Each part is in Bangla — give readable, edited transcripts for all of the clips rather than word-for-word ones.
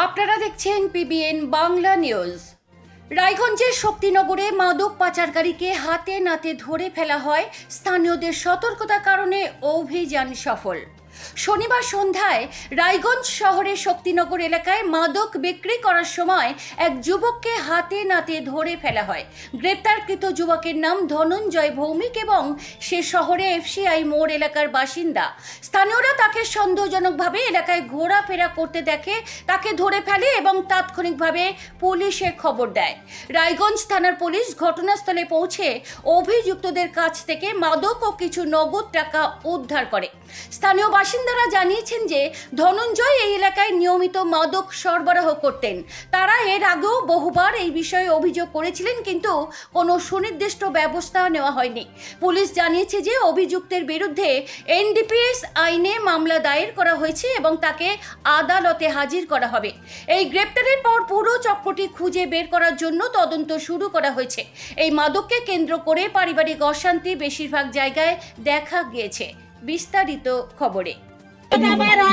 আপনারা দেখছেন পিবিএন বাংলা নিউজ। রায়গঞ্জের শক্তিনগরে মাদক পাচারকারীকে হাতে নাতে ধরে ফেলা হয়। স্থানীয়দের সতর্কতার কারণে অভিযান সফল। শনিবার সন্ধ্যায় রায়গঞ্জ শহরের শক্তিনগর এলাকায় মাদক বিক্রি করার সময় এক যুবককে হাতে নাতে ধরে ফেলা হয়। গ্রেপ্তারকৃত যুবকের নাম ধনঞ্জয় ভৌমিক এবং সে শহরে এফসিআই মোড় এলাকার বাসিন্দা। স্থানীয়রা তাকে সন্দেহজনকভাবে এলাকায় ঘোরাফেরা করতে দেখে তাকে ধরে ফেলে এবং তাৎক্ষণিকভাবে পুলিশে খবর দেয়। রায়গঞ্জ থানার পুলিশ ঘটনাস্থলে পৌঁছে অভিযুক্তদের কাছ থেকে মাদক ও কিছু নগদ টাকা উদ্ধার করে। স্থানীয় বাসিন্দারা জানিয়েছেন যে ধনঞ্জয় এই এলাকায় নিয়মিত মাদক সরবরাহ করতেন। তারা এর আগেও বহুবার এই বিষয়ে অভিযোগ করেছিলেন, কিন্তু কোনো সুনির্দিষ্ট ব্যবস্থা নেওয়া হয়নি। পুলিশ জানিয়েছে যে অভিযুক্তের বিরুদ্ধে এনডিপিএস আইনে মামলা দায়ের করা হয়েছে এবং তাকে আদালতে হাজির করা হবে। এই গ্রেপ্তারের পর পুরো চক্রটি খুঁজে বের করার জন্য তদন্ত শুরু করা হয়েছে। এই মাদককে কেন্দ্র করে পারিবারিক অশান্তি বেশিরভাগ জায়গায় দেখা গিয়েছে। বিস্তারিত খবরে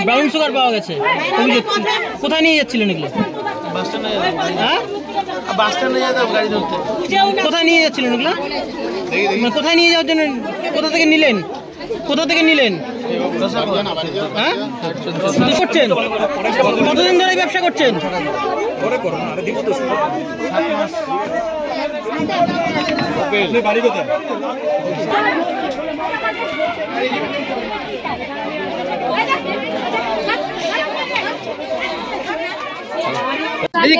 ব্রাউন সুগার পাওয়া গেছে। কোথায় নিয়ে যাচ্ছিলেন এগুলো? কোথায় নিয়ে যাচ্ছিলেন এগুলো? কোথায় নিয়ে যাওয়ার জন্য? কোথা থেকে নিলেন? হ্যাঁ, করছেন? কতদিন ধরে ব্যবসা করছেন? বাড়ি কোথায়?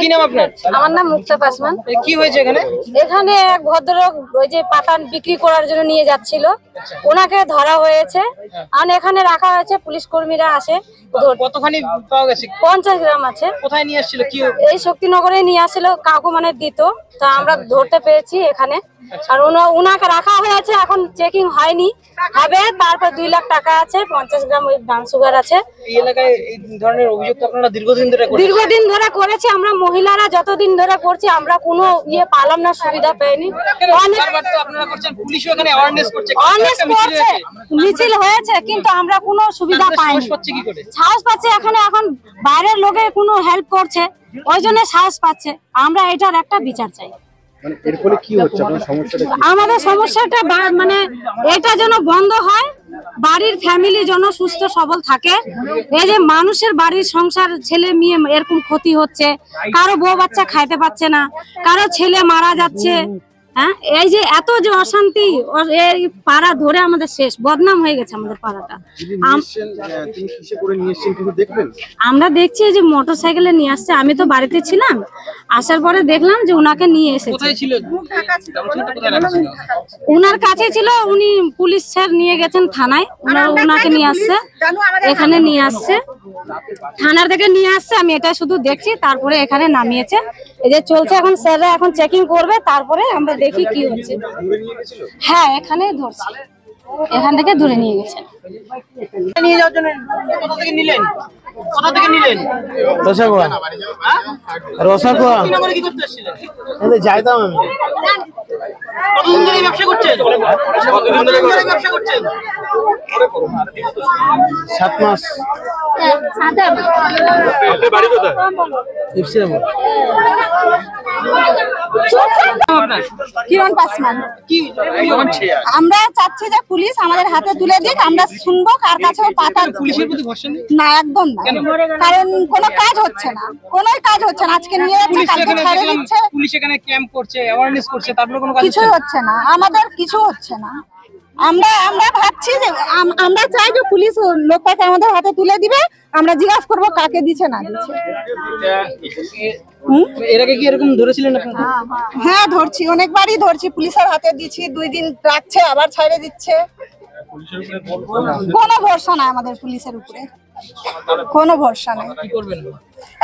কি নাম আপনার? আমার নাম মুক্তা পাসওয়ান। কি হয়েছে এখানে? এখানে এক ভদ্রলোক ওই যে পাতা বিক্রি করার জন্য নিয়ে যাচ্ছিল, ওনাকে ধরা হয়েছে। আর এখানে রাখা হয়েছে, পুলিশ কর্মীরা আসে। কতখানি পাওয়া গেছে? 50 গ্রাম আছে। কোথায় নিয়ে আসছিল? কি এই শক্তিনগরে নিয়ে আসছিল, কাউকে মানে দিত, তা আমরা ধরতে পেরেছি এখানে। আর ওনাকে রাখা হয়েছে, এখন চেকিং হয়নি, হবে। তারপর 2 লাখ টাকা আছে, 50 গ্রাম ওই ব্রাউন সুগার আছে। এই এলাকায় এই ধরনের অভিযোগ আপনারা দীর্ঘদিন ধরে করেছি। আমরা মহিলারা যতদিন ধরে করছি, আমরা কোনো পালাম না, সুবিধা পাইনি। মিছিল হয়েছে, কিন্তু আমরা কোনো সুবিধা পাইনি। সাহস পাচ্ছে এখানে, এখন বাইরের লোকে কোনো হেল্প করছে, ওই জন্য সাহস পাচ্ছে। আমরা এটার একটা বিচার চাই। আমাদের সমস্যাটা মানে এটা যেন বন্ধ হয়, বাড়ির ফ্যামিলি যেন সুস্থ সবল থাকে। এই যে মানুষের বাড়ির সংসার, ছেলে মেয়ে এরকম ক্ষতি হচ্ছে, কারো বউ বাচ্চা খাইতে পাচ্ছে না, কারো ছেলে মারা যাচ্ছে। হ্যাঁ, এই যে এত যে অশান্তি, এই পাড়া ধরে আমাদের শেষ বদনাম হয়ে গেছে আমাদের পাড়াটা। আমরা দেখছি যে মোটর সাইকেলে নিয়ে আসছে। আমি তো বাড়িতে ছিলাম, আসার পরে দেখলাম যে উনাকে নিয়ে এসেছে। উনার কাছে ছিল, উনি পুলিশ স্যার নিয়ে গেছেন থানায়, উনাকে নিয়ে আসছে, এখানে নিয়ে আসছে, থানার থেকে নিয়ে আসছে। আমি এটা শুধু দেখছি, তারপরে এখানে নামিয়েছে। এই যে চলছে এখন, স্যাররা এখন চেকিং করবে, তারপরে আমরা দেখি কি হচ্ছে। হ্যাঁ, এখানে ধরছি, এখান থেকে ধরে নিয়ে গেছেন। নিয়ে যাওয়ার জন্য কোথা থেকে নিলেন? রসাকুয়া কি করতে আসছিলেন? যাইতাম আমি। কতদিন ধরে ব্যবসা করছেন? 7 মাস। বাড়ি কোথায়? কিরণ পাসওয়ান। আমরা চাচ্ছি যে পুলিশ আমাদের হাতে তুলে দিক, আমরা শুনবো, কার কাছেও পাতা না, একদম না। কারণ কোনো কাজ হচ্ছে না, আজকে নিয়ে যাচ্ছে, কালকে ছেড়ে দিচ্ছে। পুলিশ এখানে ক্যাম্প করছে, অ্যাওয়ারনেস করছে, তারপরে কোনো কাজ কিছুই হচ্ছে না, আমাদের কিছু হচ্ছে না। আমরা ভাবছি যে আমরা চাই যে পুলিশ লোকটাকে আমাদের হাতে তুলে দিবে, আমরা জিজ্ঞাসা করবো কাকে দিচ্ছে না দিচ্ছে। এর আগে কি এরকম ধরেছিলেন আপনারা? হ্যাঁ, ধরছি, অনেকবারই ধরছি, পুলিশের হাতে দিচ্ছি, 2 দিন রাখছে, আবার ছেড়ে দিচ্ছে। কোনো ভরসা নাই আমাদের পুলিশের উপরে, কোনো ভরসা নাই।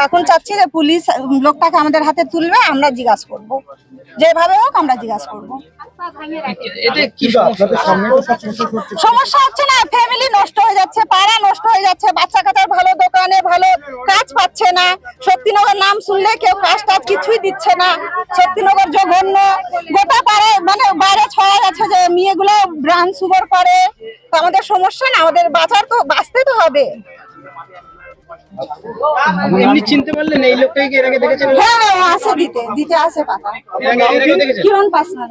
এখন চাচ্ছি যে পুলিশ লোকটাকে আমাদের হাতে তুলবে, আমরা জিজ্ঞাসা করবো, যেভাবে হোক আমরা জিজ্ঞাসা করবো। এতে কি সমস্যা হচ্ছে না, ফ্যামিলি নষ্ট হয়ে যাচ্ছে, পাড়া নষ্ট হয়ে যাচ্ছে, বাচ্চা কাচ্চার ভালো দোকানে ভালো কাজ পাচ্ছে না। শক্তিনগর নাম শুনলে কেউ কাজ টাজ কিছুই দিচ্ছে না। শক্তিনগর জঘন্য, গোটা পাড়ায় মানে বাইরে ছড়া গেছে যে মেয়েগুলো ব্রাঞ্চ সুগার করে। তো আমাদের সমস্যা না, আমাদের বাঁচতে তো হবে। এমনি চিনতে পারলেন এই লোকটাই কি এর আগে দেখেছেন? হ্যাঁ ও আসে দিতে আসে পাতা। এর আগে দেখেছেন? কিরণ পাসওয়ান।